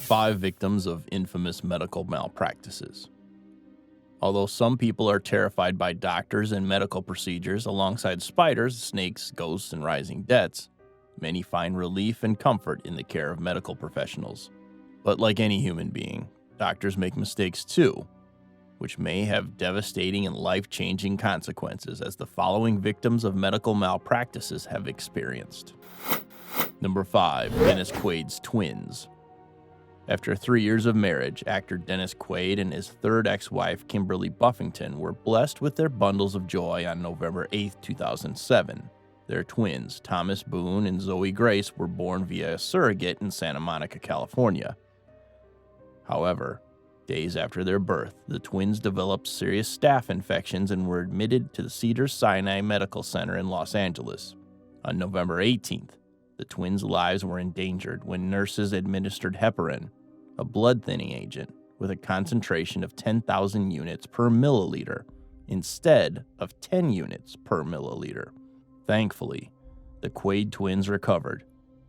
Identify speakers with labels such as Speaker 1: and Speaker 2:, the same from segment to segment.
Speaker 1: 5 victims of infamous medical malpractices. Although some people are terrified by doctors and medical procedures alongside spiders, snakes, ghosts, and rising debts, many find relief and comfort in the care of medical professionals. But like any human being, doctors make mistakes too, which may have devastating and life-changing consequences, as the following victims of medical malpractices have experienced. Number 5. Denns Quaid's twins. After 3 years of marriage, actor Denns Quaid and his third ex-wife, Kimberly Buffington, were blessed with their bundles of joy on November 8, 2007. Their twins, Thomas Boone and Zoe Grace, were born via a surrogate in Santa Monica, California. However, days after their birth, the twins developed serious staph infections and were admitted to the Cedars-Sinai Medical Center in Los Angeles. On November 18th, the twins' lives were endangered when nurses administered heparin, a blood-thinning agent with a concentration of 10,000 units per milliliter, instead of 10 units per milliliter. Thankfully, the Quaid twins recovered,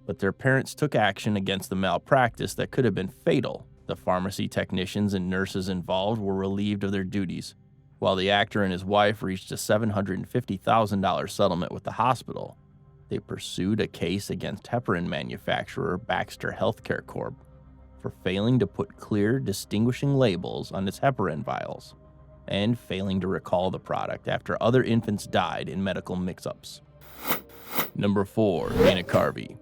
Speaker 1: but their parents took action against the malpractice that could have been fatal. The pharmacy technicians and nurses involved were relieved of their duties, while the actor and his wife reached a $750,000 settlement with the hospital. They pursued a case against heparin manufacturer Baxter Healthcare Corp. for failing to put clear, distinguishing labels on its heparin vials, and failing to recall the product after other infants died in medical mix-ups. Number 4. Dana Carvey.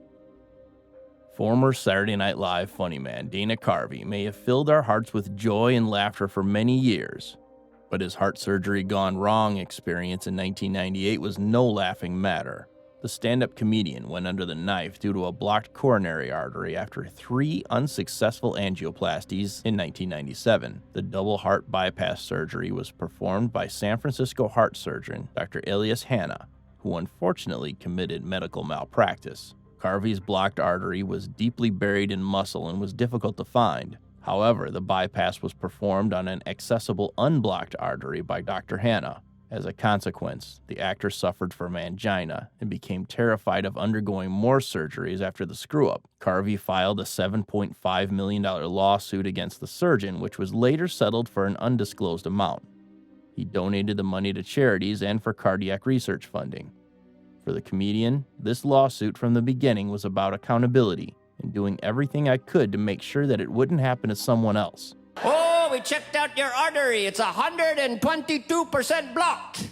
Speaker 1: Former Saturday Night Live funny man Dana Carvey may have filled our hearts with joy and laughter for many years, but his heart surgery gone wrong experience in 1998 was no laughing matter. The stand-up comedian went under the knife due to a blocked coronary artery after 3 unsuccessful angioplasties in 1997. The double heart bypass surgery was performed by San Francisco heart surgeon Dr. Elias Hanna, who unfortunately committed medical malpractice. Carvey's blocked artery was deeply buried in muscle and was difficult to find. However, the bypass was performed on an accessible unblocked artery by Dr. Hanna. As a consequence, the actor suffered from angina and became terrified of undergoing more surgeries after the screw-up. Carvey filed a $7.5 million lawsuit against the surgeon, which was later settled for an undisclosed amount. He donated the money to charities and for cardiac research funding. For the comedian, this lawsuit from the beginning was about accountability and doing everything I could to make sure that it wouldn't happen to someone else.
Speaker 2: Oh, we checked out your artery. It's 122% blocked.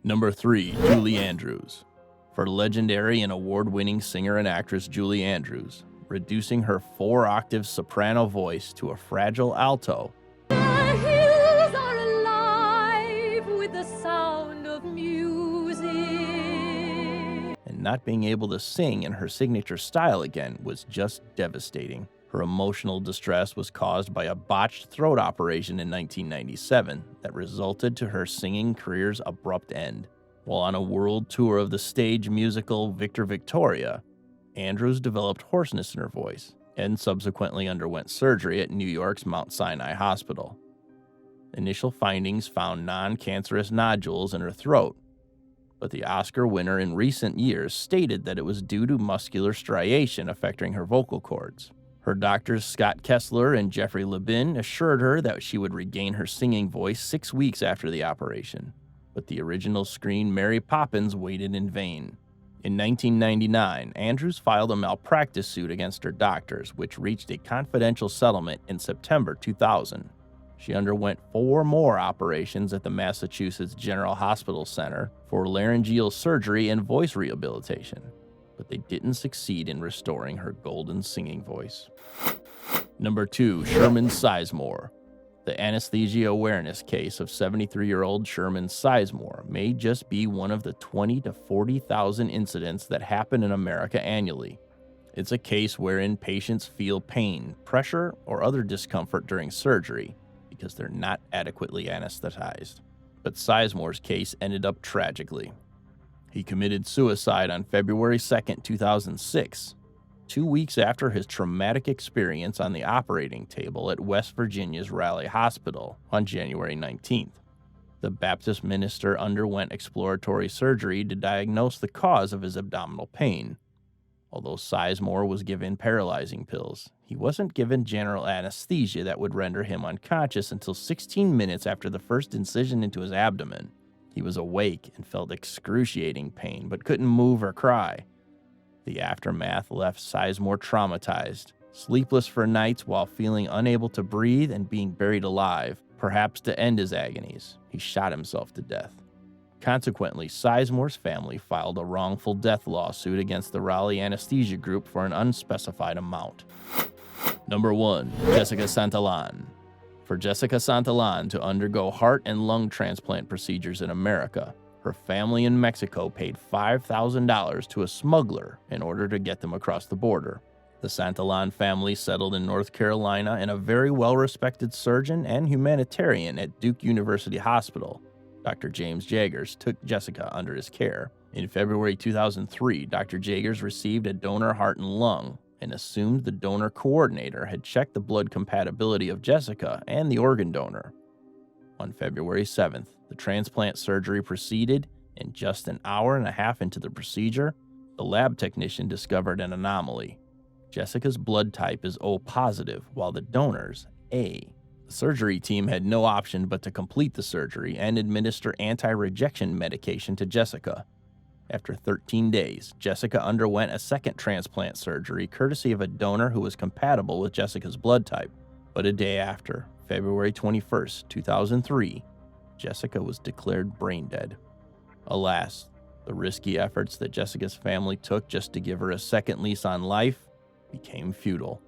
Speaker 1: Number 3. Julie Andrews. For legendary and award-winning singer and actress Julie Andrews, reducing her 4-octave soprano voice to a fragile alto,
Speaker 3: The hills are alive with the sound of music.
Speaker 1: and not being able to sing in her signature style again was just devastating. Her emotional distress was caused by a botched throat operation in 1997 that resulted to her singing career's abrupt end. While on a world tour of the stage musical Victor Victoria, Andrews developed hoarseness in her voice and subsequently underwent surgery at New York's Mount Sinai Hospital. Initial findings found non-cancerous nodules in her throat, but the Oscar winner in recent years stated that it was due to muscular striation affecting her vocal cords. Her doctors Scott Kessler and Jeffrey Labin assured her that she would regain her singing voice 6 weeks after the operation, but the original screen Mary Poppins waited in vain. In 1999, Andrews filed a malpractice suit against her doctors, which reached a confidential settlement in September 2000. She underwent 4 more operations at the Massachusetts General Hospital Center for laryngeal surgery and voice rehabilitation, but they didn't succeed in restoring her golden singing voice. Number 2. Sherman Sizemore. The anesthesia awareness case of 73-year-old Sherman Sizemore may just be one of the 20,000 to 40,000 incidents that happen in America annually. It's a case wherein patients feel pain, pressure, or other discomfort during surgery because they're not adequately anesthetized. But Sizemore's case ended up tragically. He committed suicide on February 2, 2006, 2 weeks after his traumatic experience on the operating table at West Virginia's Raleigh Hospital on January 19th. The Baptist minister underwent exploratory surgery to diagnose the cause of his abdominal pain, Although Sizemore was given paralyzing pills, he wasn't given general anesthesia that would render him unconscious until 16 minutes after the first incision into his abdomen. He was awake and felt excruciating pain, but couldn't move or cry. The aftermath left Sizemore traumatized, sleepless for nights while feeling unable to breathe and being buried alive. Perhaps to end his agonies, he shot himself to death. Consequently, Sizemore's family filed a wrongful death lawsuit against the Raleigh Anesthesia Group for an unspecified amount. Number 1. Jessica Santalon. For Jessica Santalon to undergo heart and lung transplant procedures in America, her family in Mexico paid $5,000 to a smuggler in order to get them across the border. The Santalon family settled in North Carolina, and a very well-respected surgeon and humanitarian at Duke University Hospital, Dr. James Jaggers, took Jessica under his care. In February 2003, Dr. Jaggers received a donor heart and lung and assumed the donor coordinator had checked the blood compatibility of Jessica and the organ donor. On February 7th, the transplant surgery proceeded, and just an hour and a half into the procedure, the lab technician discovered an anomaly. Jessica's blood type is O positive, while the donor's A. The surgery team had no option but to complete the surgery and administer anti-rejection medication to Jessica. After 13 days, Jessica underwent a second transplant surgery courtesy of a donor who was compatible with Jessica's blood type. But a day after, February 21st, 2003, Jessica was declared brain dead. Alas, the risky efforts that Jessica's family took just to give her a second lease on life became futile.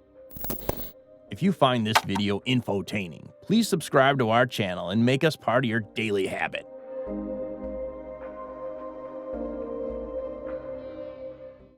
Speaker 1: If you find this video infotaining, please subscribe to our channel and make us part of your daily habit.